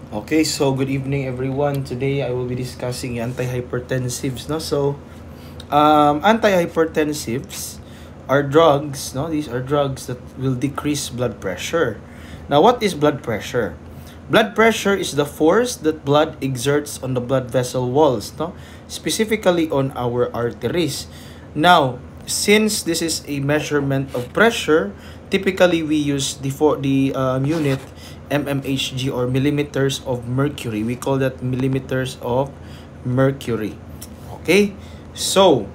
Okay, so good evening everyone. Today I will be discussing antihypertensives, no? Antihypertensives are drugs, no? These are drugs that will decrease blood pressure. Now, what is blood pressure? Blood pressure is the force that blood exerts on the blood vessel walls, no? Specifically on our arteries. Now, since this is a measurement of pressure, typically we use the unit mmHg, or millimeters of mercury. We call that millimeters of mercury. Okay? So,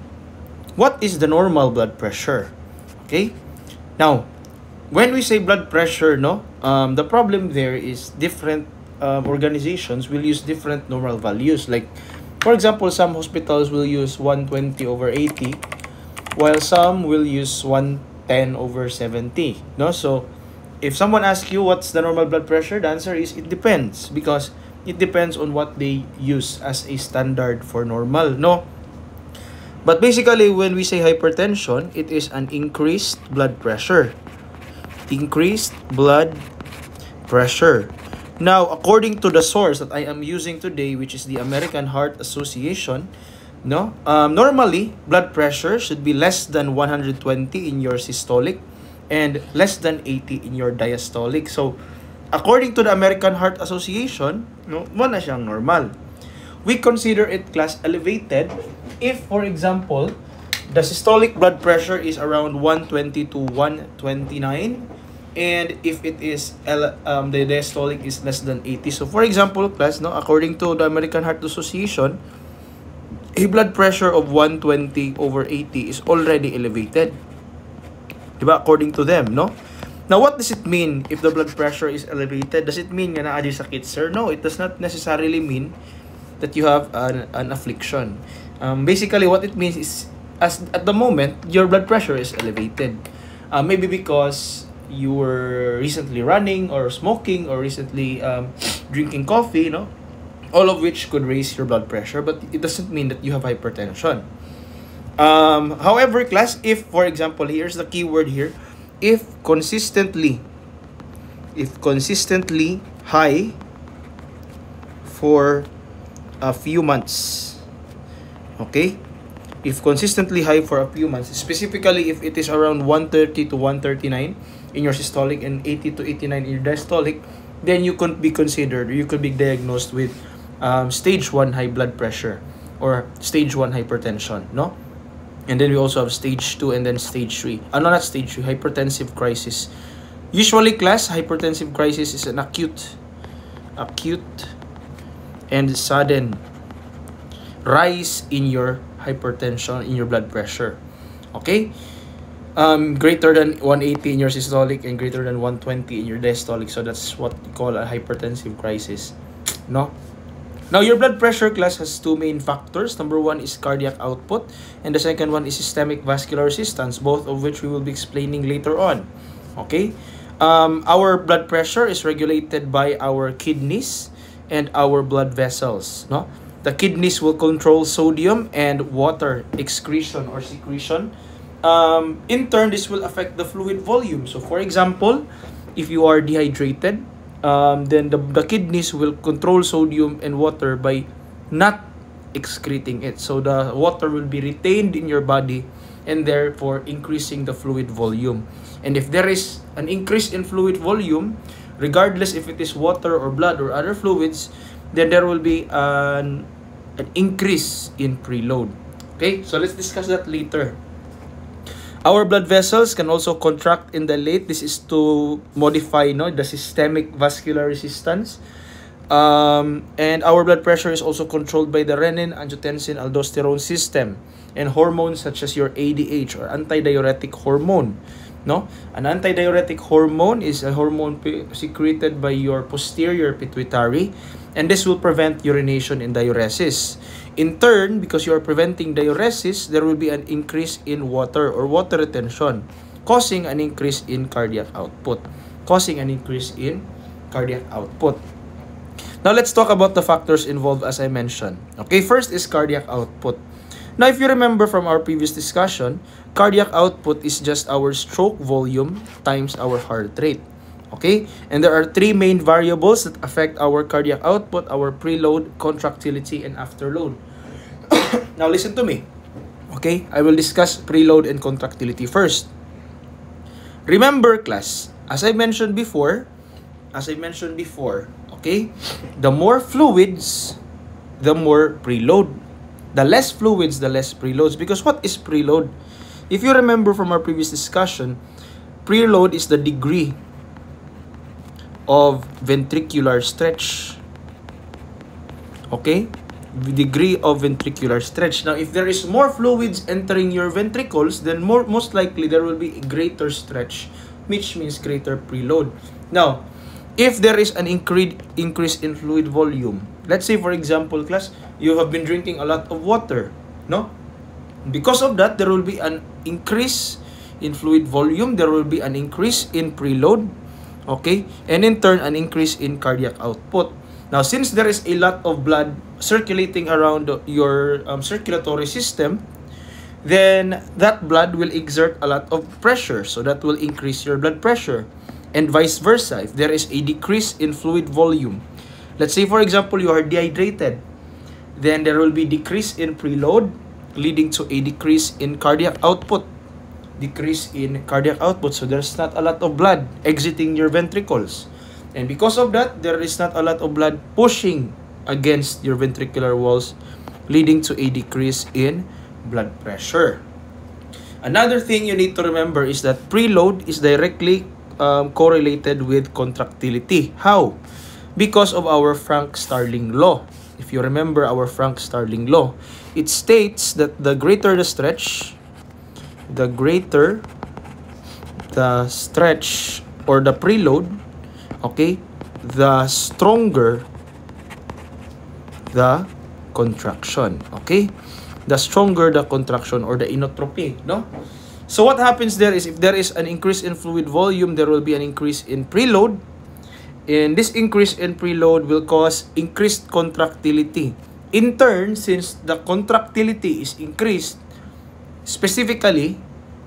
what is the normal blood pressure? Okay? Now, when we say blood pressure, the problem there is different organizations will use different normal values. Like, for example, some hospitals will use 120 over 80, while some will use 110 over 70. No? So, if someone asks you what's the normal blood pressure, the answer is it depends, because it depends on what they use as a standard for normal, no? But basically, when we say hypertension, it is an increased blood pressure. Increased blood pressure. Now, according to the source that I am using today, which is the American Heart Association, normally blood pressure should be less than 120 in your systolic and less than 80 in your diastolic. So, according to the American Heart Association, wala na siyang normal. We consider it class elevated if, for example, the systolic blood pressure is around 120 to 129, and if it is the diastolic is less than 80. So, for example, class, according to the American Heart Association, a blood pressure of 120 over 80 is already elevated. Diba? According to them, no? Now, what does it mean if the blood pressure is elevated? Does it mean nga naa sakit, sir? No, it does not necessarily mean that you have an affliction. Basically, what it means is, at the moment, your blood pressure is elevated. Maybe because you were recently running or smoking or recently drinking coffee, all of which could raise your blood pressure, but it doesn't mean that you have hypertension. However, class, if, for example, here's the keyword here, if consistently high for a few months, okay? If consistently high for a few months, specifically if it is around 130 to 139 in your systolic and 80 to 89 in your diastolic, then you could be considered, or you could be diagnosed with stage 1 high blood pressure or stage 1 hypertension, no? And then we also have stage 2 and then stage 3. Not stage 3, hypertensive crisis. Usually, class, hypertensive crisis is an acute and sudden rise in your hypertension, in your blood pressure. Okay? Greater than 180 in your systolic and greater than 120 in your diastolic. So that's what we call a hypertensive crisis. No? Now, your blood pressure, class, has two main factors. Number one is cardiac output, and the second one is systemic vascular resistance, both of which we will be explaining later on. Okay? Our blood pressure is regulated by our kidneys and our blood vessels. No? The kidneys will control sodium and water excretion or secretion. In turn, this will affect the fluid volume. So, for example, if you are dehydrated, then the kidneys will control sodium and water by not excreting it. So the water will be retained in your body and therefore increasing the fluid volume. And if there is an increase in fluid volume, regardless if it is water or blood or other fluids, then there will be an increase in preload. Okay, so let's discuss that later. Our blood vessels can also contract and dilate. This is to modify the systemic vascular resistance. And our blood pressure is also controlled by the renin, angiotensin, aldosterone system and hormones such as your ADH or antidiuretic hormone. No? An antidiuretic hormone is a hormone secreted by your posterior pituitary, and this will prevent urination and diuresis. In turn, because you are preventing diuresis, there will be an increase in water or water retention, causing an increase in cardiac output. Now, let's talk about the factors involved as I mentioned. Okay, first is cardiac output. Now, if you remember from our previous discussion, cardiac output is just our stroke volume times our heart rate. Okay? And there are three main variables that affect our cardiac output: our preload, contractility, and afterload. Now listen to me. Okay? I will discuss preload and contractility first. Remember, class, as I mentioned before, okay, the more fluids, the more preload. The less fluids, the less preloads. Because what is preload? If you remember from our previous discussion, preload is the degree of ventricular stretch. Okay? The degree of ventricular stretch. Now, if there is more fluids entering your ventricles, then most likely there will be a greater stretch, which means greater preload. Now, if there is an increase in fluid volume, let's say, for example, class, you have been drinking a lot of water, no? Because of that, there will be an increase in fluid volume, there will be an increase in preload, okay? And in turn, an increase in cardiac output. Now, since there is a lot of blood circulating around your circulatory system, then that blood will exert a lot of pressure. So that will increase your blood pressure. And vice versa, if there is a decrease in fluid volume. Let's say, for example, you are dehydrated. Then there will be decrease in preload, leading to a decrease in cardiac output. So there's not a lot of blood exiting your ventricles. And because of that, there is not a lot of blood pushing against your ventricular walls, leading to a decrease in blood pressure. Another thing you need to remember is that preload is directly correlated with contractility. How? Because of our Frank-Starling law. If you remember our Frank-Starling law, it states that the greater the stretch, or the preload, okay, the stronger the contraction, okay? The stronger the contraction, or the inotropy, no? So what happens there is, if there is an increase in fluid volume, there will be an increase in preload. And this increase in preload will cause increased contractility. In turn, since the contractility is increased, specifically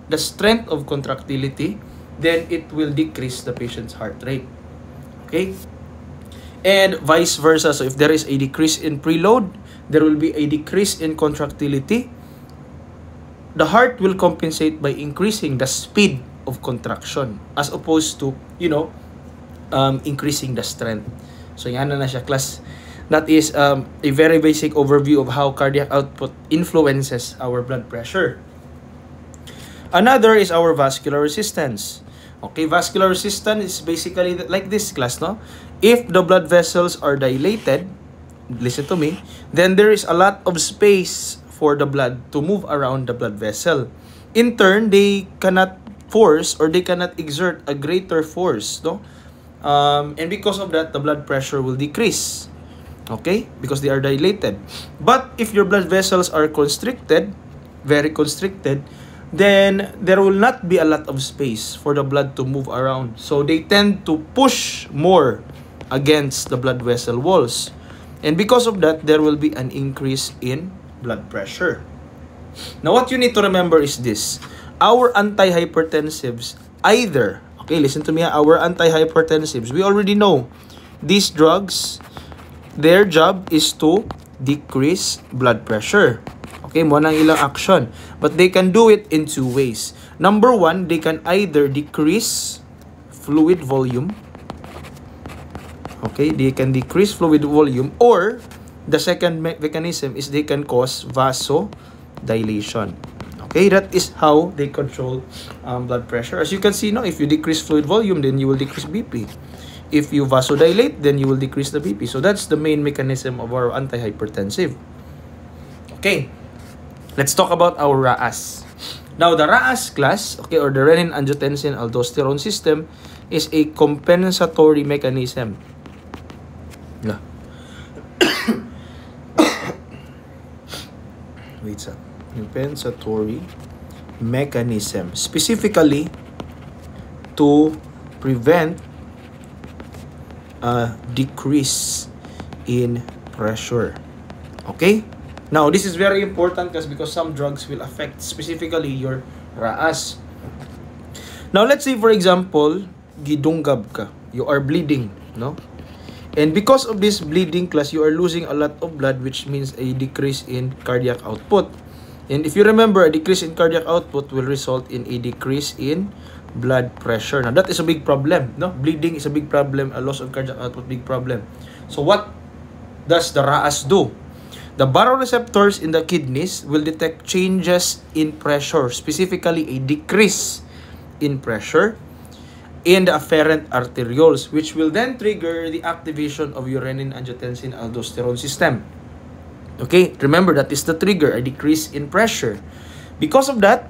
the strength of contractility, then it will decrease the patient's heart rate. Okay? And vice versa. So if there is a decrease in preload, there will be a decrease in contractility. The heart will compensate by increasing the speed of contraction as opposed to, increasing the strength. So yan na siya, class. That is a very basic overview of how cardiac output influences our blood pressure. Another is our vascular resistance. Okay, vascular resistance is basically like this, class, no? If the blood vessels are dilated, listen to me, then there is a lot of space for the blood to move around the blood vessel. In turn, they cannot force, or they cannot exert a greater force, no? And because of that, the blood pressure will decrease. Okay? Because they are dilated. But if your blood vessels are constricted, very constricted, then there will not be a lot of space for the blood to move around. So they tend to push more against the blood vessel walls. And because of that, there will be an increase in blood pressure. Now, what you need to remember is this. Our antihypertensives either, okay, listen to me, our antihypertensives, we already know these drugs, their job is to decrease blood pressure. Okay, mo nang ilang action. But they can do it in two ways. Number one, they can either decrease fluid volume. Okay, they can decrease fluid volume, or the second mechanism is they can cause vasodilation. Okay, that is how they control blood pressure. As you can see, no, if you decrease fluid volume, then you will decrease BP. If you vasodilate, then you will decrease the BP. So that's the main mechanism of our antihypertensive. Okay, let's talk about our RAAS. Now, the RAAS class, okay, or the renin-angiotensin-aldosterone system, is a compensatory mechanism. Yeah. Wait a compensatory mechanism, specifically to prevent a decrease in pressure. Okay? Now, this is very important because some drugs will affect specifically your RAAS. Now, let's say, for example, gidunggab ka. You are bleeding, no? And because of this bleeding class, you are losing a lot of blood, which means a decrease in cardiac output. And if you remember, a decrease in cardiac output will result in a decrease in blood pressure. Now, that is a big problem, no? Bleeding is a big problem. A loss of cardiac output, big problem. So, what does the RAAS do? The baroreceptors in the kidneys will detect changes in pressure, specifically a decrease in pressure in the afferent arterioles, which will then trigger the activation of renin-angiotensin-aldosterone system. Okay, remember that is the trigger, a decrease in pressure. Because of that,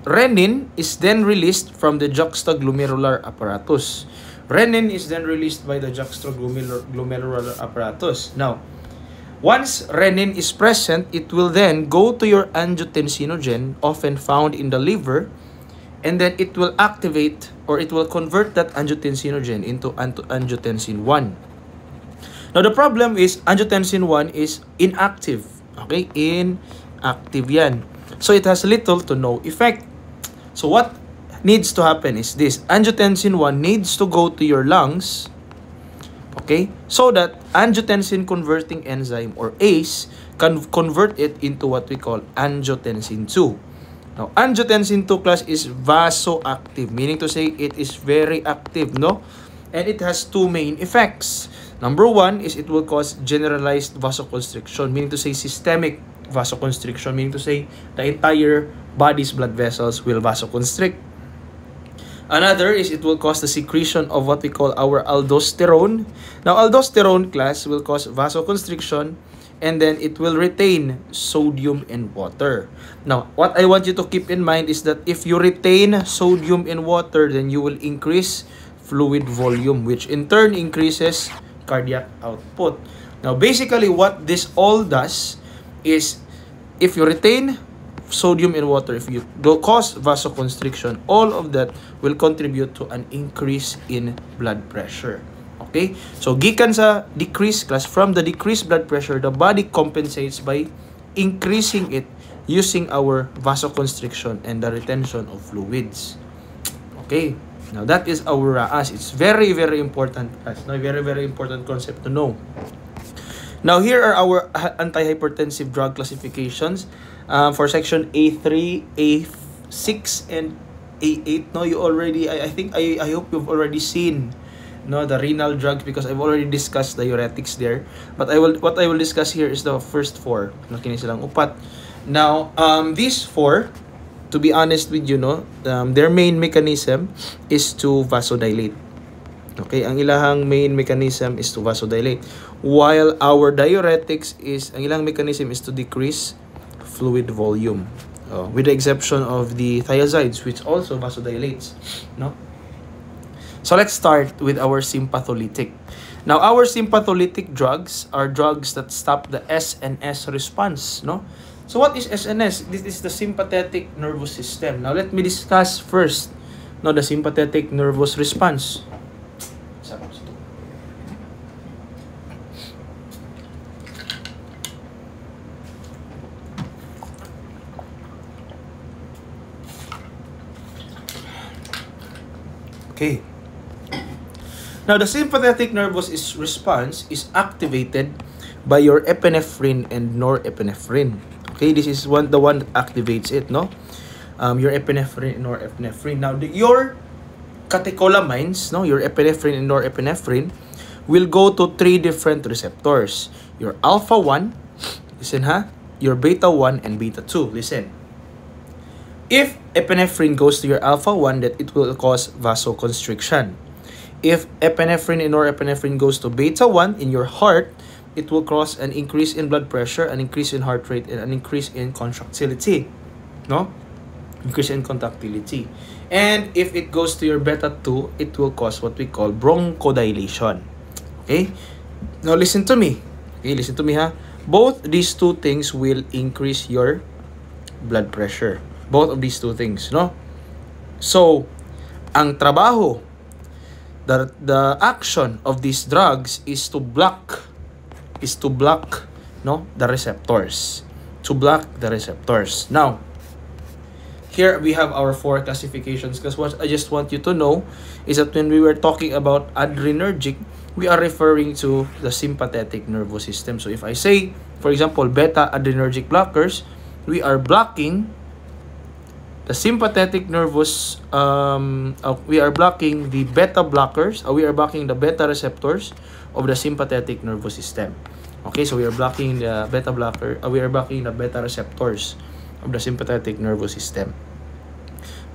renin is then released from the juxtaglomerular apparatus. Renin is then released by the juxtaglomerular apparatus. Now, once renin is present, it will then go to your angiotensinogen, often found in the liver, and then it will activate or it will convert that angiotensinogen into angiotensin 1. Now, the problem is angiotensin 1 is inactive. Okay? Inactive yan. So, it has little to no effect. So, what needs to happen is this. Angiotensin 1 needs to go to your lungs, okay, so that angiotensin converting enzyme or ACE can convert it into what we call angiotensin 2. Now, angiotensin 2 class is vasoactive, meaning to say it is very active, no? And it has two main effects. Number one is it will cause generalized vasoconstriction, meaning to say systemic vasoconstriction, meaning to say the entire body's blood vessels will vasoconstrict. Another is it will cause the secretion of what we call our aldosterone. Now, aldosterone class will cause vasoconstriction, and then it will retain sodium and water. Now, what I want you to keep in mind is that if you retain sodium and water, then you will increase fluid volume, which in turn increases cardiac output. Now, basically what this all does is if you retain sodium and water, if you cause vasoconstriction, all of that will contribute to an increase in blood pressure. Okay? So, gikan sa decrease class, from the decreased blood pressure, the body compensates by increasing it using our vasoconstriction and the retention of fluids. Okay? Now, that is our RAAS. It's very, very important. That's a very, very important concept to know. Now, here are our antihypertensive drug classifications. For section A3, A6, and A8. No, you already, I think, I hope you've already seen, no, the renal drugs, because I've already discussed diuretics there. But what I will discuss here is the first four. No, kini silang upat. Now, these four, to be honest with you, no, their main mechanism is to vasodilate. Okay, ang ilahang main mechanism is to vasodilate. While our diuretics is, ang ilang mechanism is to decrease fluid volume. With the exception of the thiazides, which also vasodilates. No? So let's start with our sympatholytic. Now, our sympatholytic drugs are drugs that stop the SNS response. No? So what is SNS? This is the sympathetic nervous system. Now, let me discuss first, no, the sympathetic nervous response. Okay. Now, the sympathetic nervous response is activated by your epinephrine and norepinephrine. Okay, this is the one that activates it, no? Your epinephrine and norepinephrine. Now, your catecholamines, no, your epinephrine and norepinephrine will go to three different receptors. Your alpha 1, listen ha, your beta 1 and beta 2. Listen. If epinephrine goes to your alpha 1, that it will cause vasoconstriction. If epinephrine and norepinephrine goes to beta 1 in your heart, it will cause an increase in blood pressure, an increase in heart rate, and an increase in contractility. No? Increase in contractility. And if it goes to your beta 2, it will cause what we call bronchodilation. Okay? Now listen to me. Okay, listen to me ha. Both these two things will increase your blood pressure. Both of these two things, no? So, ang trabaho, the action of these drugs is to block, no, the receptors. To block the receptors. Now, here we have our 4 classifications, because what I just want you to know is that when we were talking about adrenergic, we are referring to the sympathetic nervous system. So if I say, for example, beta adrenergic blockers, we are blocking the sympathetic nervous, we are blocking the beta blockers, we are blocking the beta receptors of the sympathetic nervous system. Okay, so we are blocking the beta blocker, we are blocking the beta receptors of the sympathetic nervous system.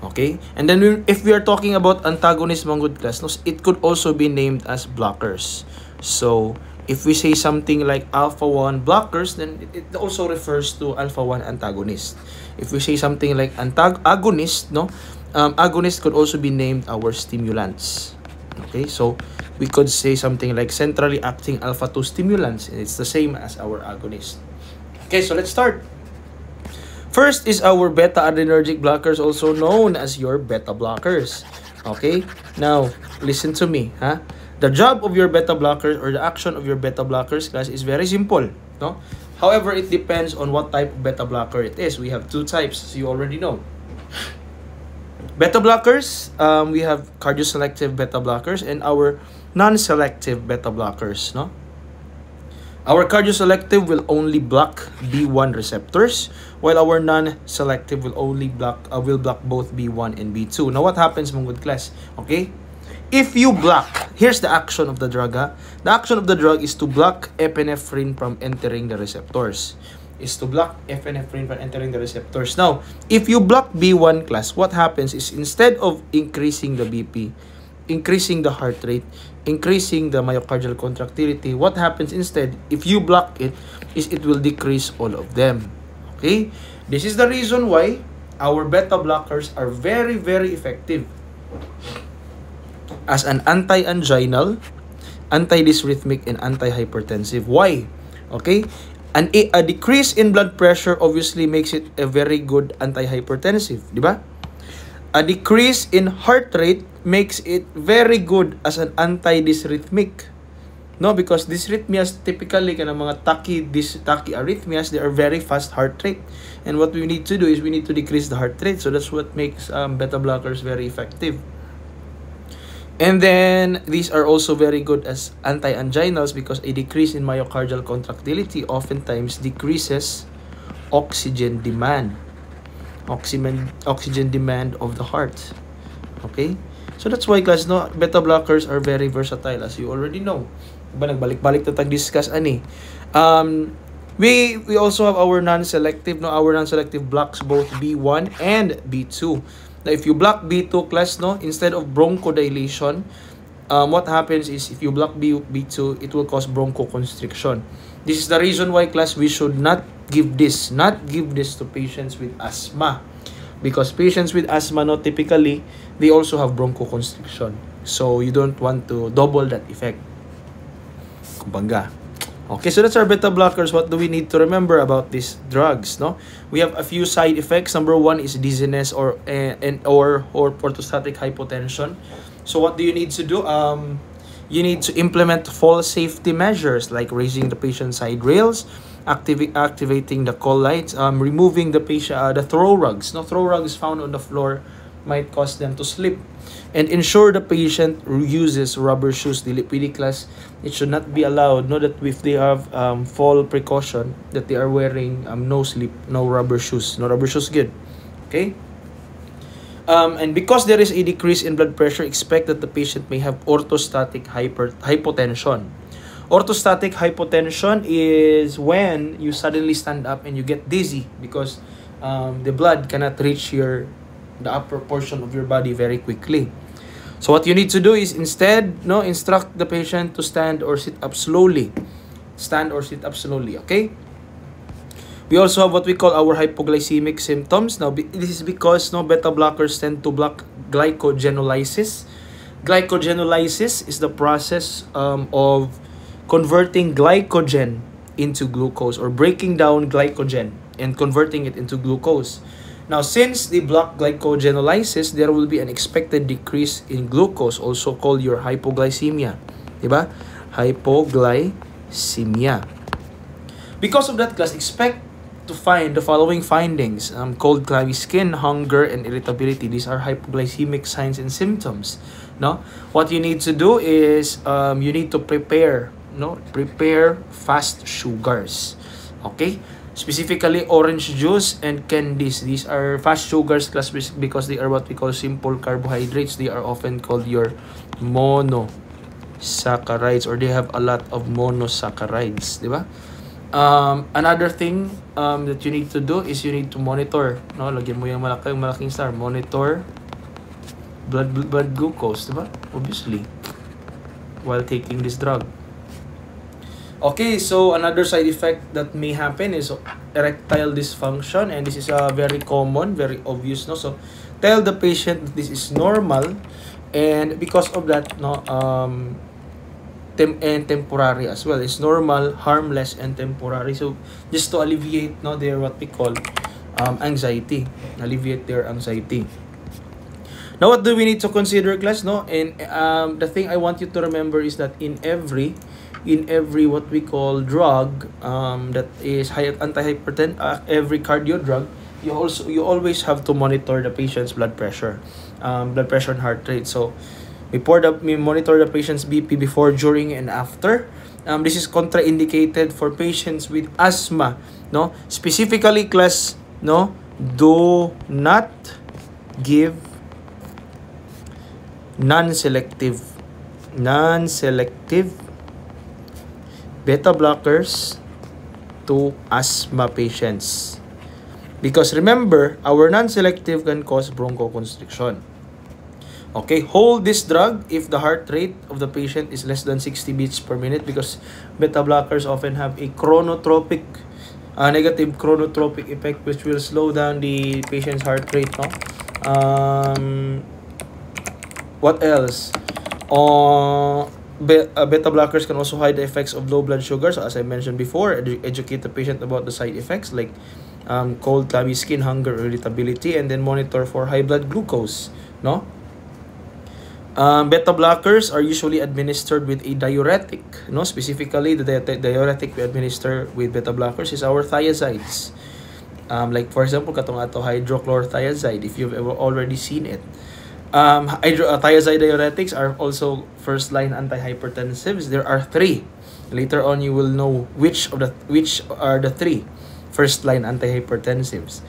Okay, and then if we are talking about antagonist, mga good class, it could also be named as blockers. So if we say something like alpha-1 blockers, then it also refers to alpha-1 antagonist. If we say something like agonist, agonist could also be named our stimulants. Okay, so we could say something like centrally acting alpha-2 stimulants, and it's the same as our agonist. Okay, so let's start. First is our beta adrenergic blockers, also known as your beta blockers. Okay, now listen to me, huh? The job of your beta blockers, or the action of your beta blockers, class, is very simple, no? However, it depends on what type of beta blocker it is. We have 2 types, as you already know. Beta blockers, we have cardioselective beta blockers and our non-selective beta blockers, no? Our cardioselective will only block B1 receptors, while our non-selective will only block both B1 and B2. Now, what happens, mga good class? Okay? If you block, here's the action of the drug, ha? The action of the drug is to block epinephrine from entering the receptors. Now, if you block B1 class, what happens is instead of increasing the BP, increasing the heart rate, increasing the myocardial contractility, what happens instead, if you block it, is it will decrease all of them. Okay? This is the reason why our beta blockers are very, very effective as an anti-anginal, anti-dysrhythmic, and anti-hypertensive. Why? Okay? A decrease in blood pressure obviously makes it a very good anti-hypertensive, di ba? A decrease in heart rate makes it very good as an anti-dysrhythmic. No, because dysrhythmias typically kana mga tachyarrhythmias, they are very fast heart rate. And what we need to do is we need to decrease the heart rate. So that's what makes beta blockers very effective. And then these are also very good as anti-anginals because a decrease in myocardial contractility oftentimes decreases oxygen demand. Oxygen demand of the heart. Okay? So that's why, class, no, beta blockers are very versatile, as you already know. Diba, nagbalik-balik na tag-discuss ani. We also have our non-selective, no? Our non-selective blocks both B1 and B2. Now, if you block B2, class, no, instead of bronchodilation, what happens is if you block B2, it will cause bronchoconstriction. This is the reason why, class, we should not give this to patients with asthma. Because patients with asthma, no, typically, they also have bronchoconstriction. So, you don't want to double that effect. Kumbanga. Okay, so that's our beta blockers. What do we need to remember about these drugs? No, we have a few side effects. Number 1 is dizziness or orthostatic hypotension. So what do you need to do? You need to implement fall safety measures like raising the patient's side rails, activating the call lights, removing the throw rugs. No, throw rugs found on the floor might cause them to slip. And ensure the patient uses rubber shoes. Dili class, it should not be allowed, no, that if they have fall precaution, that they are wearing no rubber shoes. No rubber shoes, good. Okay? And because there is a decrease in blood pressure, expect that the patient may have orthostatic hypotension. Orthostatic hypotension is when you suddenly stand up and you get dizzy because the blood cannot reach the upper portion of your body very quickly. So what you need to do is instead, no, instruct the patient to stand or sit up slowly. Stand or sit up slowly, okay? We also have what we call our hypoglycemic symptoms. Now, this is because, no, beta blockers tend to block glycogenolysis. Glycogenolysis is the process of converting glycogen into glucose, or breaking down glycogen and converting it into glucose. Now, since they block glycogenolysis, there will be an expected decrease in glucose, also called your hypoglycemia. Diba? Hypoglycemia. Because of that, class, expect to find the following findings: cold, clammy skin, hunger, and irritability. These are hypoglycemic signs and symptoms. No, what you need to do is you need to prepare fast sugars. Okay, specifically orange juice and candies. These are fast sugars class because they are what we call simple carbohydrates. They are often called your monosaccharides, or they have a lot of monosaccharides, di ba? Another thing that you need to do is you need to monitor, no? Lagyan mo yung malaking star. Monitor blood glucose, di ba? Obviously, while taking this drug. Okay, so another side effect that may happen is erectile dysfunction, and this is very common, very obvious, no? So tell the patient that this is normal, and because of that, no, and temporary as well. It's normal, harmless, and temporary. So just to alleviate, no, their what we call anxiety, alleviate their anxiety. Now, what do we need to consider, class? No, and the thing I want you to remember is that in every what we call drug that is antihypertensive, every cardio drug, you always have to monitor the patient's blood pressure and heart rate. So we monitor the patient's BP before, during, and after. This is contraindicated for patients with asthma, no? Specifically, class, no, do not give non-selective beta blockers to asthma patients, because remember, our non-selective can cause bronchoconstriction. Okay, hold this drug if the heart rate of the patient is less than 60 beats per minute, because beta blockers often have a negative chronotropic effect, which will slow down the patient's heart rate, no? What else? Beta blockers can also hide the effects of low blood sugar. So as I mentioned before, educate the patient about the side effects like cold, clammy skin, hunger, irritability, and then monitor for high blood glucose, no? Beta blockers are usually administered with a diuretic, no? Specifically, the diuretic we administer with beta blockers is our thiazides. Like for example, katong ato hydrochlorothiazide, if you've ever already seen it. Thiazide diuretics are also first-line antihypertensives. There are 3. Later on, you will know which are the 3 first-line antihypertensives.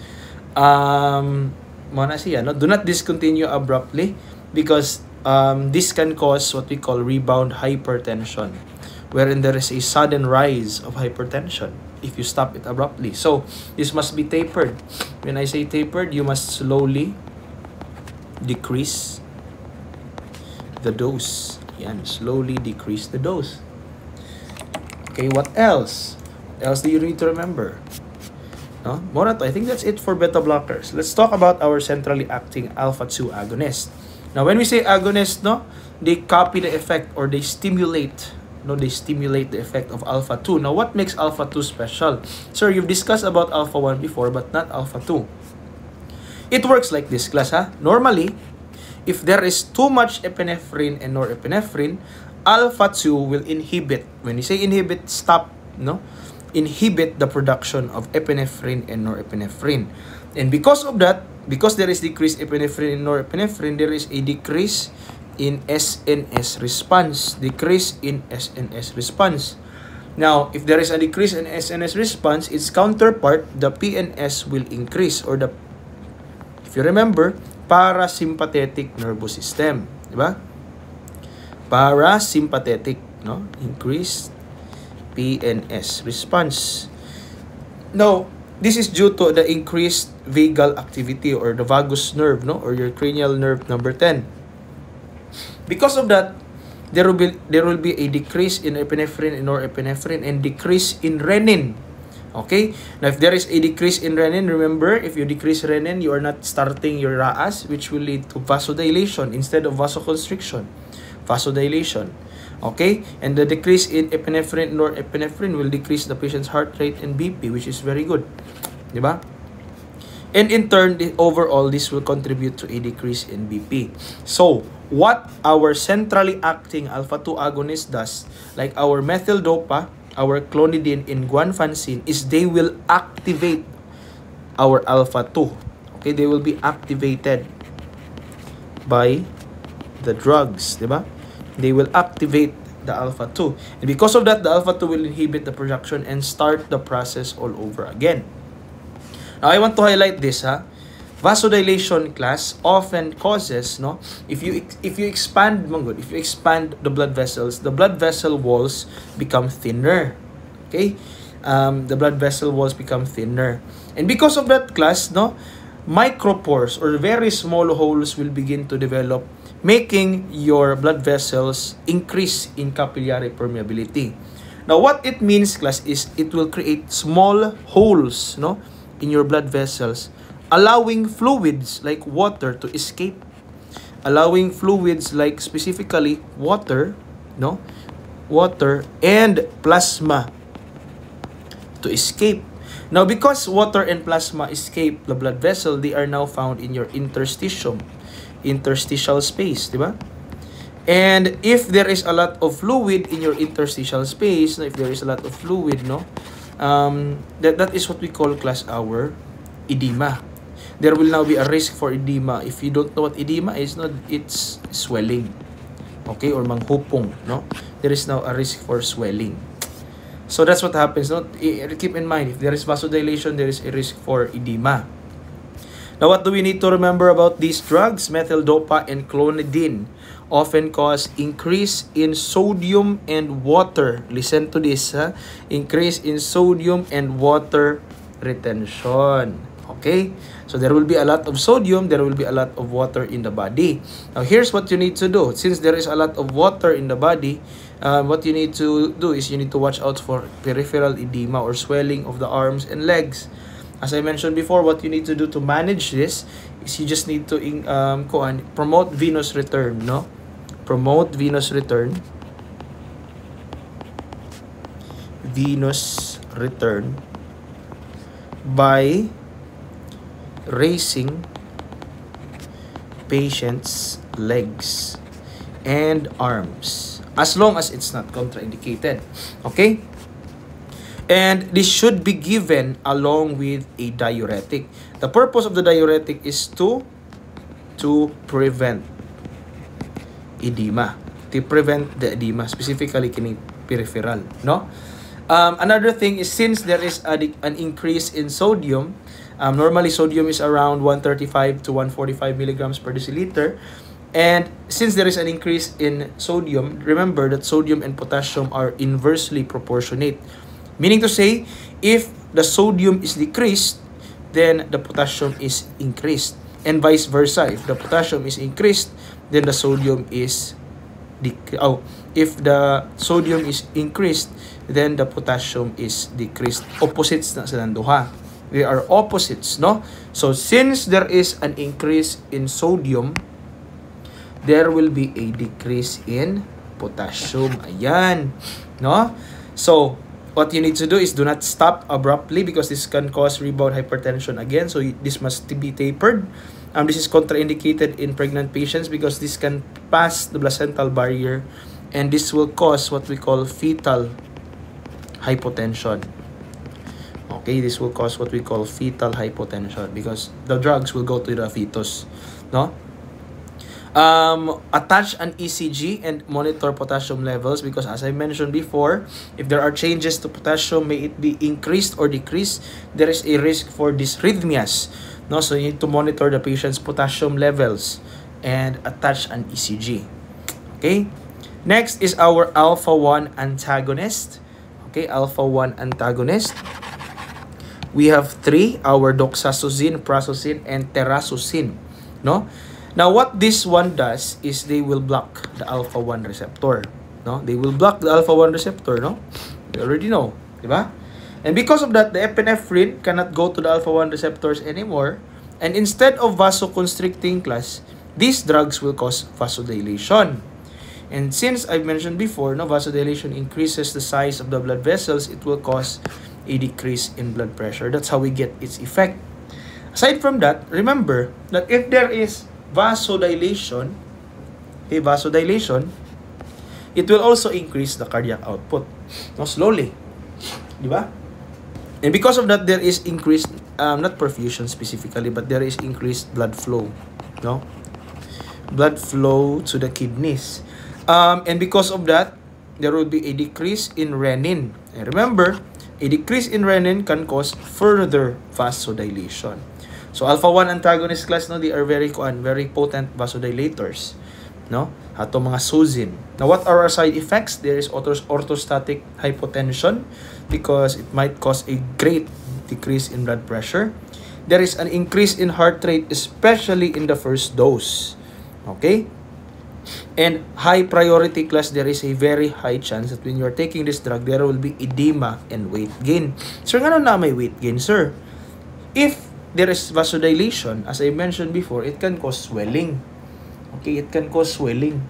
Muna siya, no? Do not discontinue abruptly, because this can cause what we call rebound hypertension, wherein there is a sudden rise of hypertension if you stop it abruptly. So this must be tapered. When I say tapered, you must slowly decrease the dose. Slowly decrease the dose. Okay, what else? What else do you need to remember? No? I think that's it for beta blockers. Let's talk about our centrally acting alpha-2 agonist. Now, when we say agonist, no, they copy the effect, or they stimulate the effect of alpha-2. Now, what makes alpha-2 special? Sir, you've discussed about alpha-1 before, but not alpha-2. It works like this, class, ha? Normally, if there is too much epinephrine and norepinephrine, alpha-2 will inhibit. When you say inhibit, stop, no? Inhibit the production of epinephrine and norepinephrine. And because of that, because there is decreased epinephrine and norepinephrine, there is a decrease in SNS response. Now, if there is a decrease in SNS response, its counterpart, the PNS, will increase, or if you remember, parasympathetic nervous system, diba? Parasympathetic, no? Increased PNS response. Now, this is due to the increased vagal activity, or the vagus nerve, no, or your cranial nerve number 10. Because of that, there will be a decrease in epinephrine and norepinephrine, and decrease in renin. Okay? Now, if there is a decrease in renin, remember, if you decrease renin, you are not starting your RAAS, which will lead to vasodilation instead of vasoconstriction. Vasodilation. Okay? And the decrease in epinephrine and norepinephrine will decrease the patient's heart rate and BP, which is very good. Diba? And in turn, overall, this will contribute to a decrease in BP. So, what our centrally acting alpha-2 agonist does, like our methyl dopa, our clonidine and guanfacine is they will activate our alpha-2. Okay, they will be activated by the drugs, diba? They will activate the alpha-2. And because of that, the alpha-2 will inhibit the production and start the process all over again. Now, I want to highlight this, ha? Vasodilation class often causes, no, if you expand the blood vessel walls become thinner. Okay, the blood vessel walls become thinner, and because of that class, no, micropores or very small holes will begin to develop, making your blood vessels increase in capillary permeability. Now, what it means, class, is it will create small holes, no, in your blood vessels, allowing fluids like water to escape, allowing fluids like specifically water, no, water and plasma to escape. Now, because water and plasma escape the blood vessel, they are now found in your interstitial space, diba? And if there is a lot of fluid in your interstitial space, if there is a lot of fluid, no, that is what we call, class, our edema. There will now be a risk for edema. If you don't know what edema is, no, it's swelling, okay, or manghupong, no. There is now a risk for swelling. So that's what happens. No, keep in mind, if there is vasodilation, there is a risk for edema. Now, what do we need to remember about these drugs? Methyl-dopa and clonidine often cause increase in sodium and water. Listen to this, ha? Increase in sodium and water retention. Okay? So there will be a lot of sodium, there will be a lot of water in the body. Now, here's what you need to do. Since there is a lot of water in the body, what you need to do is you need to watch out for peripheral edema or swelling of the arms and legs. As I mentioned before, what you need to do to manage this is you just need to promote venous return, no? Promote venous return. Venous return by raising patient's legs and arms, as long as it's not contraindicated. Okay? And this should be given along with a diuretic. The purpose of the diuretic is to prevent edema. To prevent the edema, specifically kini peripheral, no? Another thing is, since there is an increase in sodium, normally sodium is around 135 to 145 milligrams per deciliter. And since there is an increase in sodium, remember that sodium and potassium are inversely proportionate. Meaning to say, if the sodium is decreased, then the potassium is increased. And vice versa. If the potassium is increased, then the sodium is if the sodium is increased, then the potassium is decreased. Opposites na silang duha. They are opposites, no? So, since there is an increase in sodium, there will be a decrease in potassium. Ayan, no? So, what you need to do is do not stop abruptly, because this can cause rebound hypertension again. So, this must be tapered. This is contraindicated in pregnant patients because this can pass the placental barrier, and this will cause what we call fetal hypotension. Okay, this will cause what we call fetal hypotension because the drugs will go to the fetus, no? Attach an ECG and monitor potassium levels, because as I mentioned before, if there are changes to potassium, may it be increased or decreased, there is a risk for dysrhythmias, no? So you need to monitor the patient's potassium levels and attach an ECG. Okay, next is our alpha-1 antagonist. Okay, alpha-1 antagonist. We have three, our doxazosin, prazosin, and terazosin, no? Now, what this one does is they will block the alpha-1 receptor, no? They will block the alpha-1 receptor, no? You already know, diba? And because of that, the epinephrine cannot go to the alpha-1 receptors anymore, and instead of vasoconstricting class, these drugs will cause vasodilation. And since I've mentioned before, no, vasodilation increases the size of the blood vessels, it will cause a decrease in blood pressure. That's how we get its effect. Aside from that, remember that if there is vasodilation, it will also increase the cardiac output, no, slowly. Di ba? And because of that, there is increased, not perfusion specifically, but there is increased blood flow. No? Blood flow to the kidneys. And because of that, there will be a decrease in renin. And remember, a decrease in renin can cause further vasodilation. So alpha-1 antagonist class, no, they are very potent vasodilators. No? Ato mga susin. Now, what are our side effects? There is orthostatic hypotension because it might cause a great decrease in blood pressure. There is an increase in heart rate, especially in the first dose. Okay? And high priority class, there is a very high chance that when you are taking this drug, there will be edema and weight gain. Sir, nga na may weight gain, sir? If there is vasodilation, as I mentioned before, it can cause swelling. Okay, it can cause swelling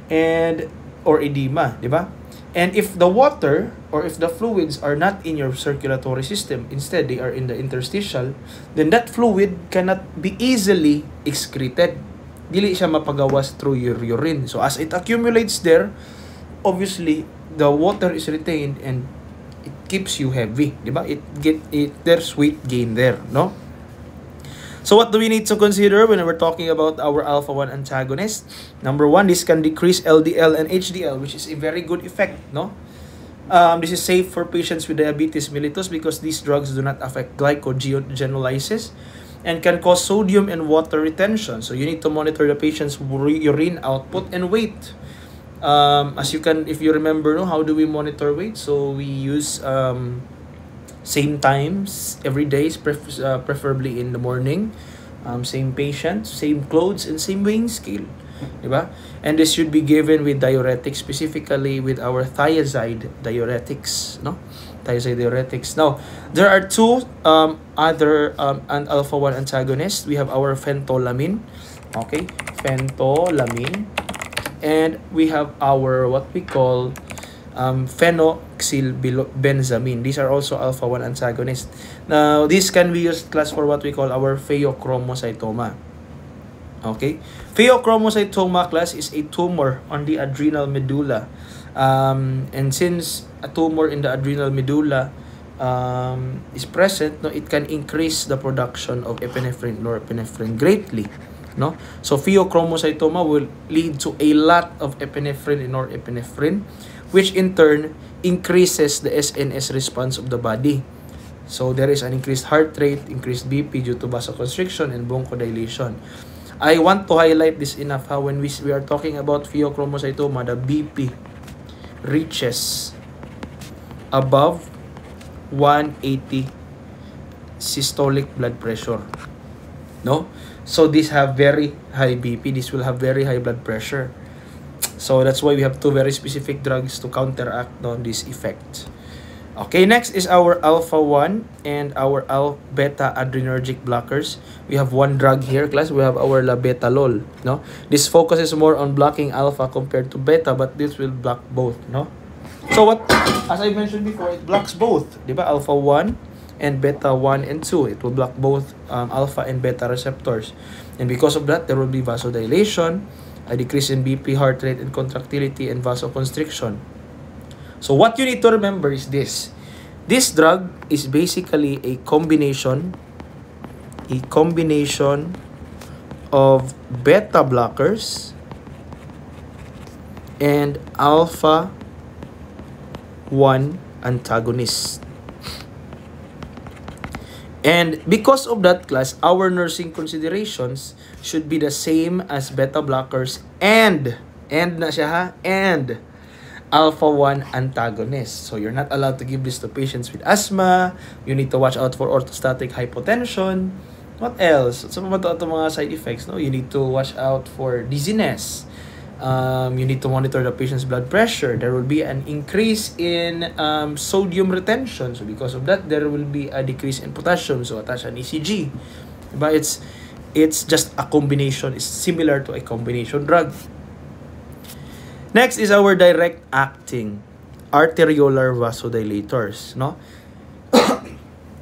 and or edema, di ba? And if the water or if the fluids are not in your circulatory system, instead they are in the interstitial, then that fluid cannot be easily excreted. Dili siya mapagawas through your urine. So as it accumulates there, obviously the water is retained and it keeps you heavy, di ba? There's weight gain there, no? So what do we need to consider when we're talking about our alpha-1 antagonist? Number one, this can decrease LDL and HDL, which is a very good effect, no? This is safe for patients with diabetes mellitus because these drugs do not affect glycogenolysis and can cause sodium and water retention. So you need to monitor the patient's urine output and weight. As you can, if you remember, no, how do we monitor weight? So we use same times every day, preferably in the morning. Same patient, same clothes, and same weighing scale. Diba? And this should be given with diuretics, specifically with our thiazide diuretics. No? Thiazide diuretics. Now, there are two other alpha-1 antagonists. We have our phentolamine. Okay? Phentolamine. And we have our, what we call, phenoxylbenzamine. These are also alpha-1 antagonists. Now, this can be used class for what we call our pheochromocytoma. Okay? Pheochromocytoma class is a tumor on the adrenal medulla. And since a tumor in the adrenal medulla is present, no, it can increase the production of epinephrine, norepinephrine greatly. No? So pheochromocytoma will lead to a lot of epinephrine and norepinephrine, which in turn increases the SNS response of the body. So there is an increased heart rate, increased BP due to vasoconstriction and bronchodilation. I want to highlight this enough how when we are talking about pheochromocytoma, the BP reaches above 180 systolic blood pressure. No? So these have very high BP. This will have very high blood pressure. So that's why we have two very specific drugs to counteract on this effect. Okay, next is our alpha-1 and our beta adrenergic blockers. We have one drug here, class. We have our labetalol. No, this focuses more on blocking alpha compared to beta, but this will block both. No, so what? As I mentioned before, it blocks both. Diba? Alpha-1 and beta-1 and 2. It will block both alpha and beta receptors, and because of that, there will be vasodilation, a decrease in BP, heart rate, and contractility, and vasoconstriction. So what you need to remember is this. This drug is basically a combination of beta blockers and alpha-1 antagonists. And because of that, class, our nursing considerations should be the same as beta blockers and alpha-1 antagonists. So you're not allowed to give this to patients with asthma. You need to watch out for orthostatic hypotension. What else? Sa mga side effects, no? You need to watch out for dizziness. You need to monitor the patient's blood pressure. There will be an increase in sodium retention. So because of that, there will be a decrease in potassium. So attach an ECG. But it's just a combination. It's similar to a combination drug. Next is our direct acting arteriolar vasodilators. No,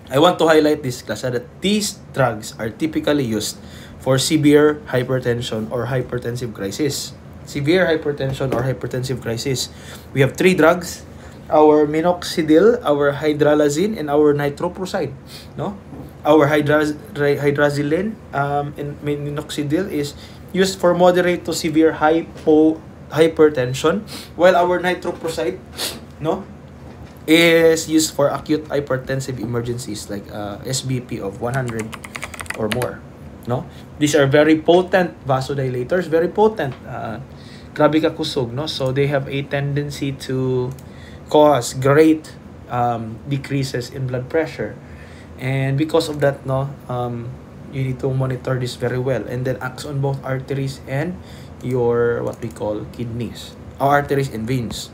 I want to highlight this, class, that these drugs are typically used for severe hypertension or hypertensive crisis. Severe hypertension or hypertensive crisis. We have three drugs. our minoxidil, our hydralazine, and our nitroprusside, no? Our hydrazine and minoxidil is used for moderate to severe hypertension, while our nitroprusside, no, is used for acute hypertensive emergencies like SBP of 100 or more, no? These are very potent vasodilators, very potent. Grabe ka kusog, no? So they have a tendency to cause great decreases in blood pressure. And because of that, no, you need to monitor this very well, and then acts on both arteries and your what we call kidneys, or arteries and veins.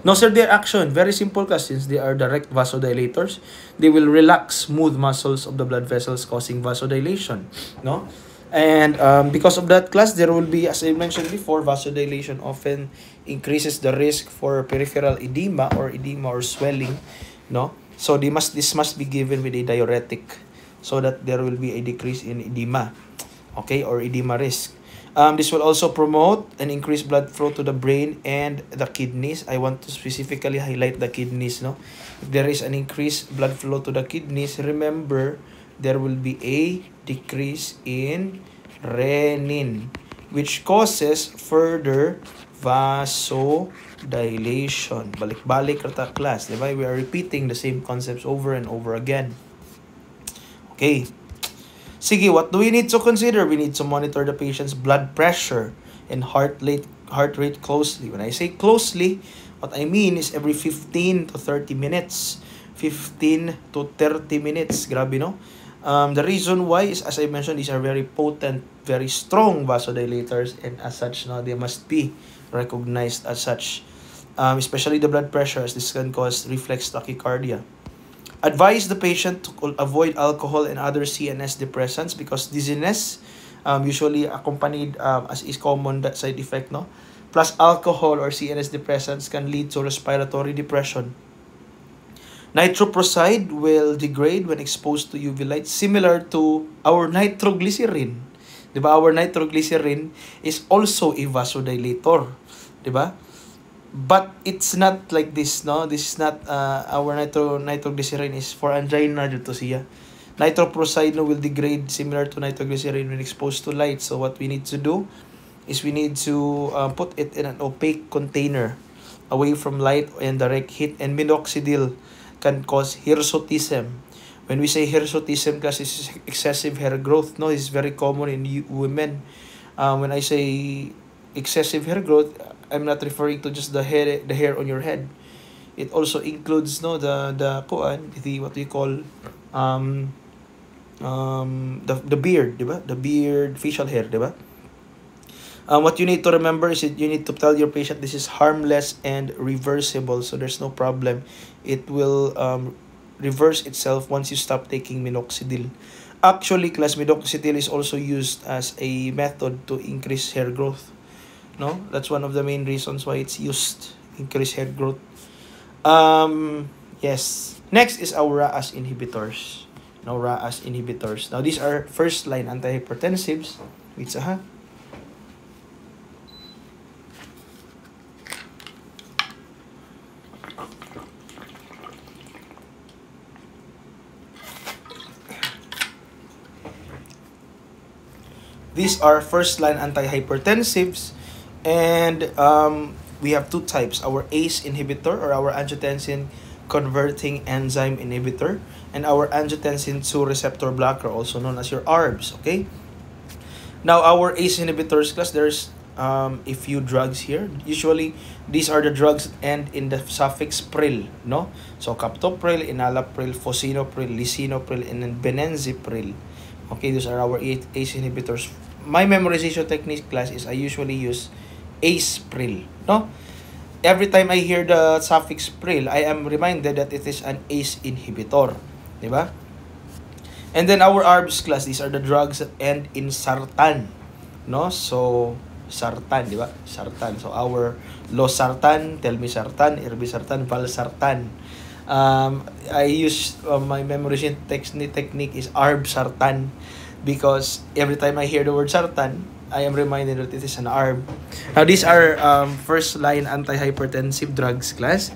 No, sir, their action very simple, class. Since they are direct vasodilators, they will relax smooth muscles of the blood vessels, causing vasodilation, no? And because of that, class, there will be, as I mentioned before, vasodilation often increases the risk for peripheral edema or swelling, no? So this must be given with a diuretic so that there will be a decrease in edema, okay, or edema risk. This will also promote an increased blood flow to the brain and the kidneys. I want to specifically highlight the kidneys, no? If there is an increased blood flow to the kidneys, remember, there will be a decrease in renin, which causes further vasodilation. Balik-balik rata, class, diba? We are repeating the same concepts over and over again. Okay. Sige, what do we need to consider? We need to monitor the patient's blood pressure and heart rate closely. When I say closely, what I mean is every 15 to 30 minutes. 15 to 30 minutes. Grabe, no? The reason why is, as I mentioned, these are very potent, very strong vasodilators, and as such, no, they must be recognized as such. Especially the blood pressure, as this can cause reflex tachycardia. Advise the patient to avoid alcohol and other CNS depressants because dizziness, usually accompanied, as is common, that side effect, no? Plus alcohol or CNS depressants can lead to respiratory depression. Nitroprusside will degrade when exposed to UV light, similar to our nitroglycerin. Diba? Our nitroglycerin is also a vasodilator. Diba? But it's not like this, no? This is not, our nitroglycerin is for angina dito siya. Nitroprusside, no, will degrade similar to nitroglycerin when exposed to light. So what we need to do is we need to put it in an opaque container away from light and direct heat. And minoxidil can cause hirsutism. When we say hirsutism, class, is excessive hair growth. No, it's very common in women. When I say excessive hair growth, I'm not referring to just the hair on your head. It also includes, no, the what we call the beard, diba? The beard, facial hair, diba? What you need to remember is that you need to tell your patient this is harmless and reversible, so there's no problem. It will reverse itself once you stop taking minoxidil. Actually, class, minoxidil is also used as a method to increase hair growth. No, that's one of the main reasons why it's used, increase hair growth. Yes. Next is our RAAS inhibitors. Now, RAAS inhibitors. Now, these are first-line antihypertensives. Wait, ha? These are first-line antihypertensives. And we have two types, our ACE inhibitor or our angiotensin converting enzyme inhibitor, and our angiotensin 2 receptor blocker, also known as your ARBs, okay? Now, our ACE inhibitors, class, there's a few drugs here. Usually, these are the drugs that end in the suffix pril, no? So, captopril, enalapril, fosinopril, lisinopril, and then benenzipril. Okay, those are our ACE inhibitors. My memorization technique, class, is I usually use ACE-pril, no? Every time I hear the suffix pril, I am reminded that it is an ACE inhibitor, diba? And then our ARBs, class, these are the drugs that end in sartan, no? So, sartan, diba? Sartan. So, our losartan, telmisartan, irbesartan, valsartan. I use my memorization technique is ARB sartan because every time I hear the word sartan, I am reminded that it is an ARB. Now, these are first-line antihypertensive drugs, class.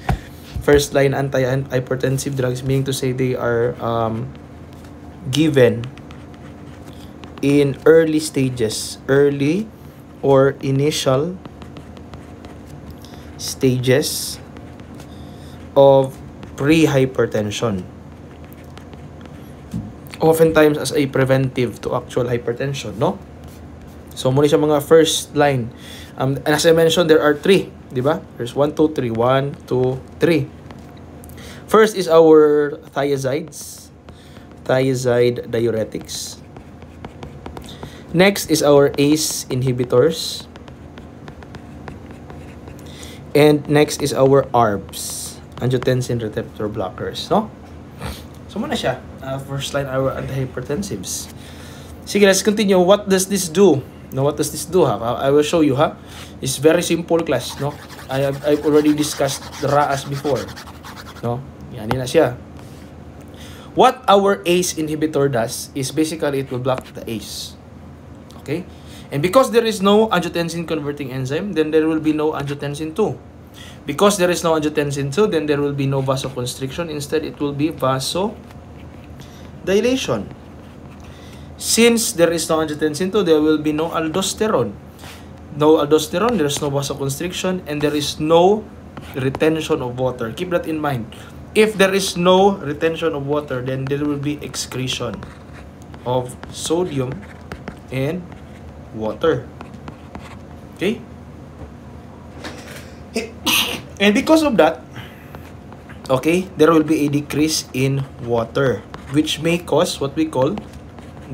First-line antihypertensive drugs, meaning to say they are given in early stages, early or initial stages of pre-hypertension. Oftentimes as a preventive to actual hypertension, no? So, muna siya mga first line. And as I mentioned, there are 3, di ba? There's 1, 2, 3. 1, 2, 3. First is our thiazides. Thiazide diuretics. Next is our ACE inhibitors. And next is our ARBs, angiotensin receptor blockers, no? So, muna siya. First line, our antihypertensives. Sige, let's continue. What does this do? No, what does this do, ha? I will show you, ha? It's very simple, class, no? I've already discussed the RAAS before, no? Yan na siya. What our ACE inhibitor does is basically it will block the ACE. Okay? And because there is no angiotensin converting enzyme, then there will be no angiotensin 2. Because there is no angiotensin 2, then there will be no vasoconstriction. Instead, it will be vasodilation. Since there is no angiotensin 2, there will be no aldosterone. No aldosterone, there is no vasoconstriction, and there is no retention of water. Keep that in mind. If there is no retention of water, then there will be excretion of sodium and water. Okay? And because of that, okay, there will be a decrease in water, which may cause what we call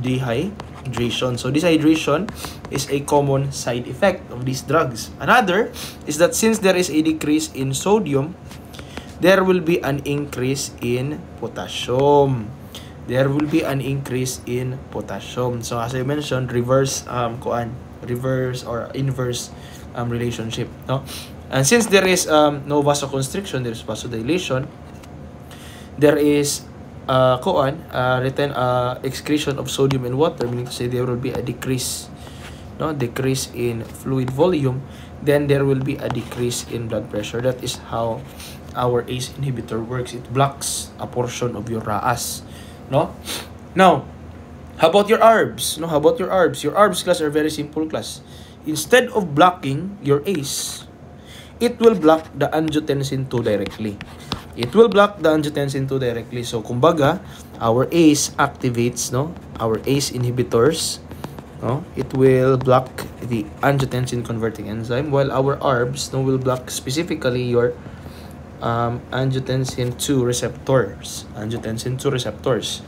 dehydration. So dehydration is a common side effect of these drugs. Another is that since there is a decrease in sodium, there will be an increase in potassium. There will be an increase in potassium. So as I mentioned, reverse or inverse relationship, no? And since there is no vasoconstriction, there is vasodilation, there is excretion of sodium and water, meaning to say there will be a decrease, no, decrease in fluid volume, then there will be a decrease in blood pressure. That is how our ACE inhibitor works. It blocks a portion of your RAAS, no? Now, how about your ARBs? No, how about your ARBs? Your ARBs, class, are very simple, class. Instead of blocking your ACE, it will block the angiotensin 2 directly. It will block the angiotensin 2 directly. So, kumbaga, our ACE activates, no, our ACE inhibitors, no, it will block the angiotensin converting enzyme, while our ARBs, no, will block specifically your angiotensin 2 receptors. Angiotensin 2 receptors.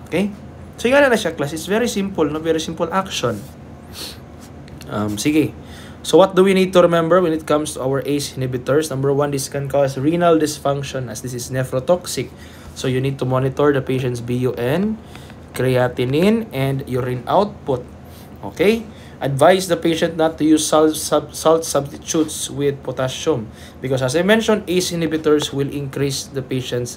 Okay? So, yan na siya, class. It's very simple, no? Very simple action. Sige. So, what do we need to remember when it comes to our ACE inhibitors? Number 1, this can cause renal dysfunction as this is nephrotoxic. So, you need to monitor the patient's BUN, creatinine, and urine output. Okay? Advise the patient not to use salt substitutes with potassium, because as I mentioned, ACE inhibitors will increase the patient's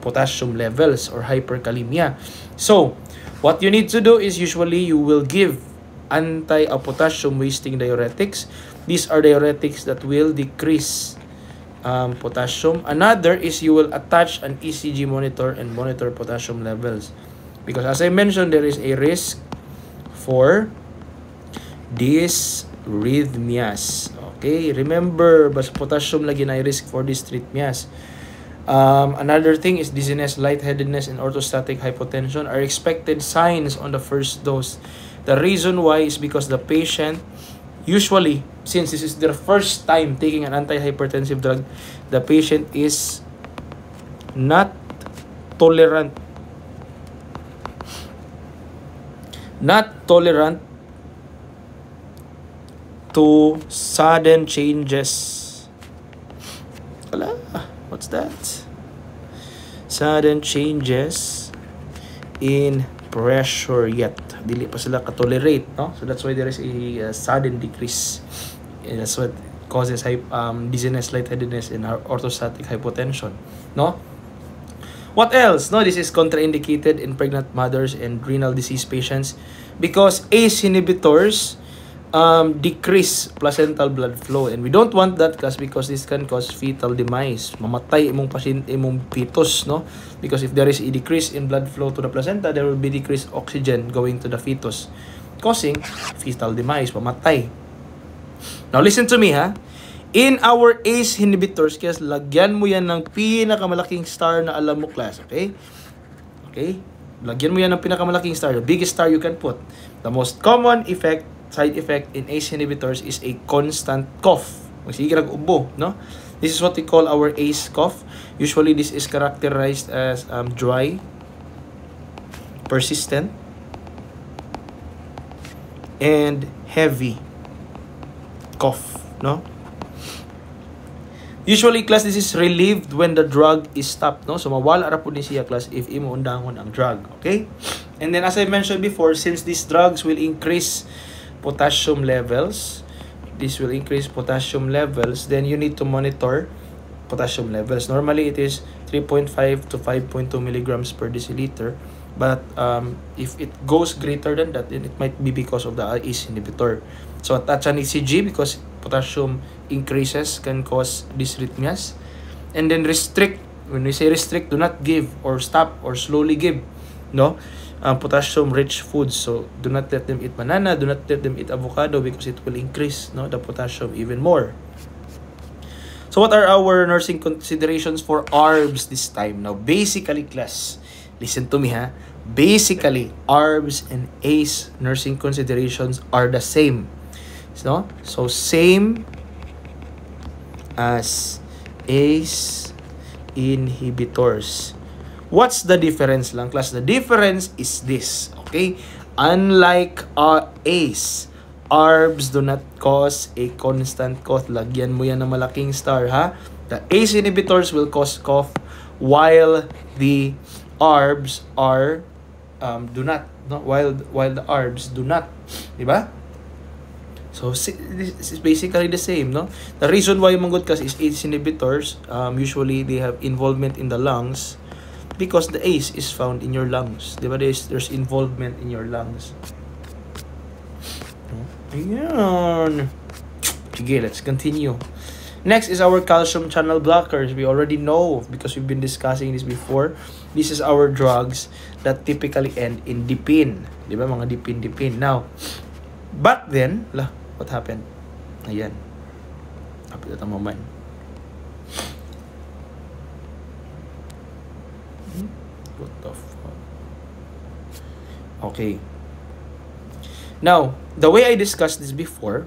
potassium levels or hyperkalemia. So, what you need to do is usually you will give anti-potassium wasting diuretics. These are diuretics that will decrease potassium. Another is you will attach an ECG monitor and monitor potassium levels, because as I mentioned, there is a risk for dysrhythmias. Okay, remember, basta potassium lagi na risk for dysrhythmias. Another thing is dizziness, lightheadedness, and orthostatic hypotension are expected signs on the first dose. The reason why is because the patient, usually, since this is their first time taking an antihypertensive drug, the patient is not tolerant to sudden changes. Wala. What's that? Sudden changes in pressure yet. Dili pa sila ka-tolerate, no? So that's why there is a sudden decrease. And that's what causes dizziness, lightheadedness, and orthostatic hypotension, no? What else? No, this is contraindicated in pregnant mothers and renal disease patients because ACE inhibitors decrease placental blood flow, and we don't want that class because this can cause fetal demise. Mamatay imong pasyente, imong fetus, no? Because if there is a decrease in blood flow to the placenta, there will be decreased oxygen going to the fetus, causing fetal demise, mamatay. Now listen to me, ha. In our ACE inhibitors, kaya lagyan mo yan ng pinakamalaking star na alam mo, class, okay? Okay? Lagyan mo yan ng pinakamalaking star, the biggest star you can put. The most common side effect in ACE inhibitors is a constant cough. Magsige rag ubo, no? This is what we call our ACE cough. Usually this is characterized as dry, persistent, and heavy cough, no? Usually, class, this is relieved when the drug is stopped, no? So, mawala ra po ni siya, class, if imo undangon ang drug, okay? And then, as I mentioned before, since these drugs will increase potassium levels, then you need to monitor potassium levels. Normally, it is 3.5 to 5.2 milligrams per deciliter. But if it goes greater than that, then it might be because of the ACE inhibitor. So, attach an ECG because potassium increases can cause dysrhythmias. And then restrict. When we say restrict, do not give or stop or slowly give, no? Potassium-rich foods. So, do not let them eat banana. Do not let them eat avocado because it will increase, no, the potassium even more. So, what are our nursing considerations for ARBs this time? Now, basically, class, listen to me, ha. Basically, ARBs and ACE nursing considerations are the same. No? So, same as ACE inhibitors. What's the difference lang, class? The difference is this, okay? Unlike ACE, ARBs do not cause a constant cough. Lagyan mo yan ng malaking star, ha? The ACE inhibitors will cause cough while the ARBs are do not, no? While the ARBs do not, diba? So, this is basically the same, no? The reason why manggod kasi is ACE inhibitors, usually they have involvement in the lungs because the ACE is found in your lungs. Diba? There's involvement in your lungs. Ayan. Sige, let's continue. Next is our calcium channel blockers. We already know because we've been discussing this before. This is our drugs that typically end in dipin. Diba? Mga dipin. Now, back then, what happened? Ayan. Kapit at ang moment. What the fuck? Okay. Now, the way I discussed this before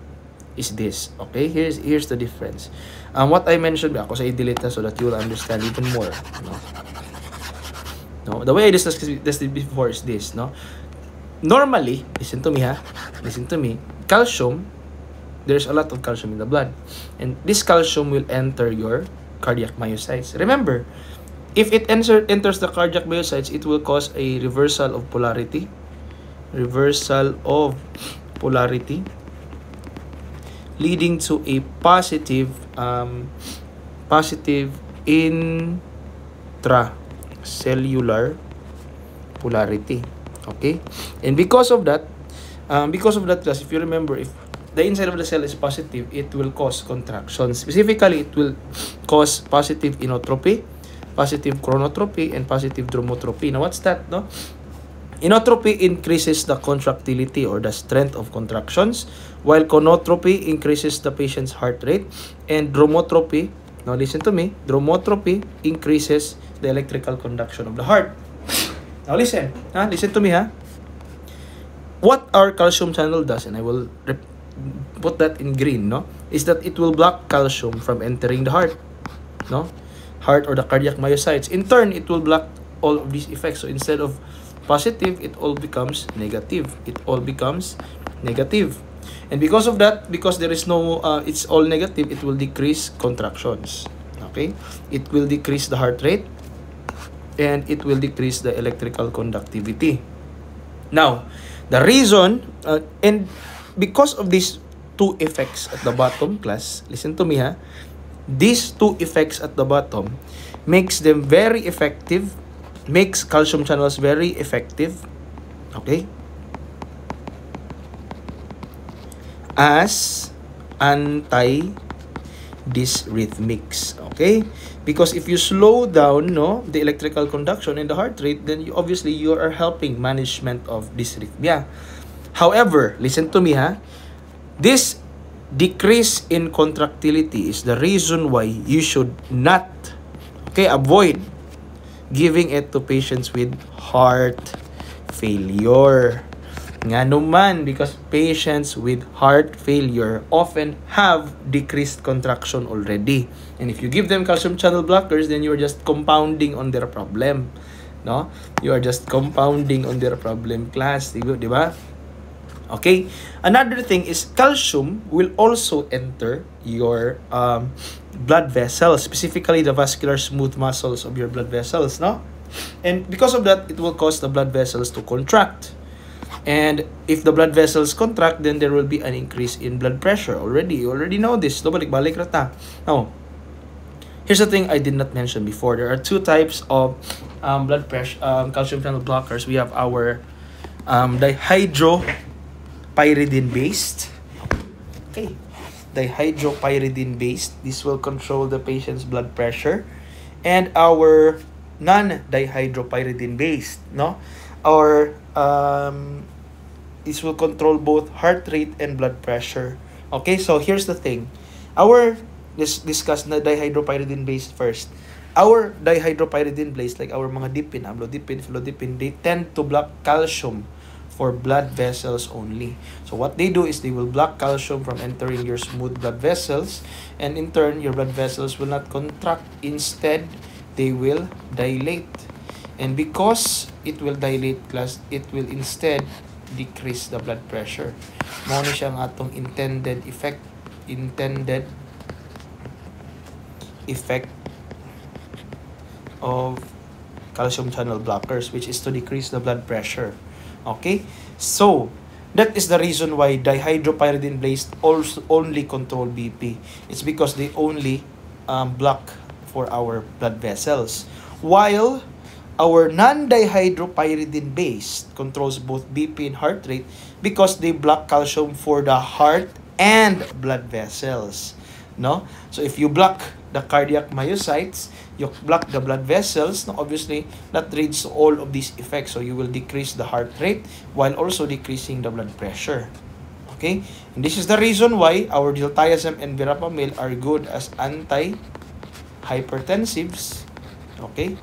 is this. Okay? Here's the difference. What I mentioned, ako sa i-delete na so that you will understand even more. No? The way I discussed this before is this. No? Normally, listen to me, ha? Listen to me. Calcium, there's a lot of calcium in the blood. And this calcium will enter your cardiac myocytes. Remember, if it enters the cardiac myocytes, it will cause a reversal of polarity. Leading to a positive intracellular polarity. Okay? And because of that, class, if you remember, if the inside of the cell is positive, it will cause contraction. Specifically, it will cause positive inotropy, positive chronotropy, and positive dromotropy. Now, what's that, no? Inotropy increases the contractility or the strength of contractions, while chronotropy increases the patient's heart rate, and dromotropy, now listen to me, dromotropy increases the electrical conduction of the heart. Now listen to me, ha. What our calcium channel does, and I will put that in green, no, is that it will block calcium from entering the heart, no, heart or the cardiac myocytes. In turn, it will block all of these effects. So instead of positive, it all becomes negative. And because of that, because there is no, it's all negative, it will decrease contractions. Okay, it will decrease the heart rate, and it will decrease the electrical conductivity. Now, the reason, and because of these two effects at the bottom, class, listen to me, ha. These two effects at the bottom makes them very effective, makes calcium channels very effective, okay, as anti-dysrhythmics. Okay? Because if you slow down the electrical conduction and the heart rate, then obviously you are helping management of dysrhythmia. However, listen to me ha. This decrease in contractility is the reason why you should not avoid giving it to patients with heart failure. Nga naman, because patients with heart failure often have decreased contraction already. And if you give them calcium channel blockers, then you're just compounding on their problem. No? You are just compounding on their problem, class. Diba? Okay? Another thing is calcium will also enter your blood vessels, specifically the vascular smooth muscles of your blood vessels, no? And because of that, it will cause the blood vessels to contract. And if the blood vessels contract, then there will be an increase in blood pressure. You already know this. Balik-balik rata. Now, here's the thing I did not mention before. There are two types of blood pressure calcium channel blockers. We have our dihydropyridine based. Okay, dihydropyridine based. This will control the patient's blood pressure, and our non-dihydropyridine based, no, or this will control both heart rate and blood pressure. Okay, so here's the thing. Let's discuss the dihydropyridine based first. Our dihydropyridine based, like our mga dipin, amlodipine, felodipine, they tend to block calcium for blood vessels only. So what they do is they will block calcium from entering your smooth blood vessels, and in turn, your blood vessels will not contract. Instead, they will dilate. And because it will dilate, class, it will instead decrease the blood pressure. Mao ni siya ang atong intended effect of calcium channel blockers, which is to decrease the blood pressure. Okay? So, that is the reason why dihydropyridine based also only control BP. It's because they only block for our blood vessels. While our non-dihydropyridine based controls both BP and heart rate because they block calcium for the heart and blood vessels. No? So if you block the cardiac myocytes, you block the blood vessels, no, obviously that leads to all of these effects. So you will decrease the heart rate while also decreasing the blood pressure. Okay? And this is the reason why our diltiazem and verapamil are good as anti-hypertensives. Okay?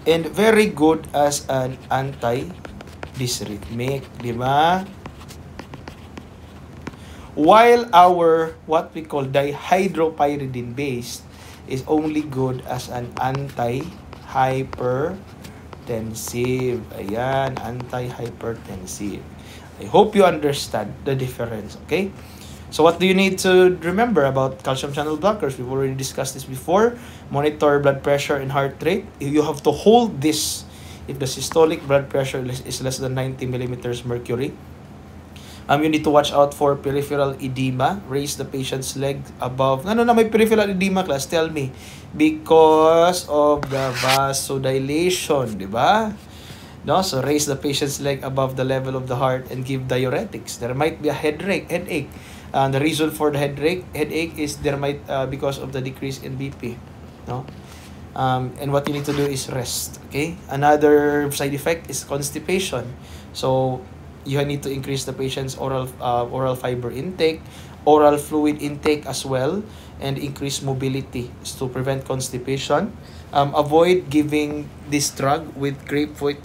And very good as an anti-dysrhythmic, di ba? While our what we call dihydropyridine based is only good as an anti-hypertensive. Ayan, anti-hypertensive. I hope you understand the difference, okay? So what do you need to remember about calcium channel blockers? We've already discussed this before. Monitor blood pressure and heart rate. You have to hold this if the systolic blood pressure is less than 90 millimeters mercury. You need to watch out for peripheral edema. Raise the patient's leg above. No, may peripheral edema, class. Tell me. Because of the vasodilation, di ba? No, so raise the patient's leg above the level of the heart and give diuretics. There might be a headache. The reason for the headache is there might because of the decrease in BP, no? And what you need to do is rest. Okay. Another side effect is constipation. So you need to increase the patient's oral fiber intake, oral fluid intake as well, and increase mobility to prevent constipation. Avoid giving this drug with grapefruit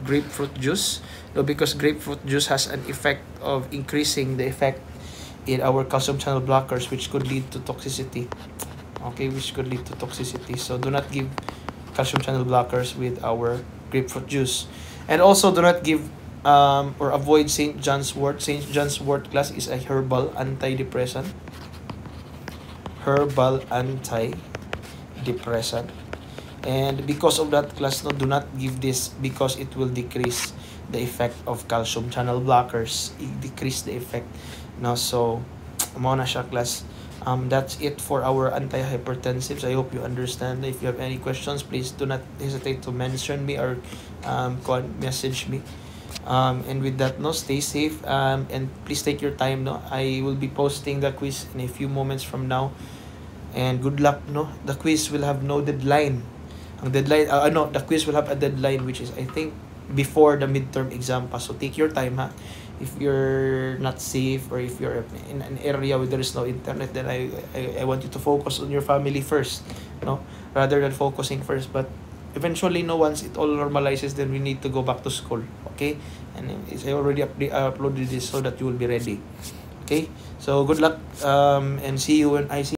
juice, because grapefruit juice has an effect of increasing the effect in our calcium channel blockers, which could lead to toxicity. Okay, which could lead to toxicity. So do not give calcium channel blockers with our grapefruit juice. And also do not give or avoid St. John's wort. St. John's wort, class, is a herbal antidepressant. And because of that, class, no, do not give this because it will decrease the effect of calcium channel blockers. It decrease the effect. No, so mo na siya, class. That's it for our antihypertensives. I hope you understand. If you have any questions, please do not hesitate to mention me or message me. And with that, no, stay safe, and please take your time, no. I will be posting the quiz in a few moments from now, and good luck, no. The quiz will have no deadline. Ang deadline, no, the quiz will have a deadline, which is, I think, before the midterm exam pa. So take your time, ha. If you're not safe, or if you're in an area where there is no internet, then I want you to focus on your family first, no, rather than focusing first. But eventually, no, once it all normalizes, then we need to go back to school, okay? And I already uploaded this so that you will be ready, okay? So good luck, and see you when I see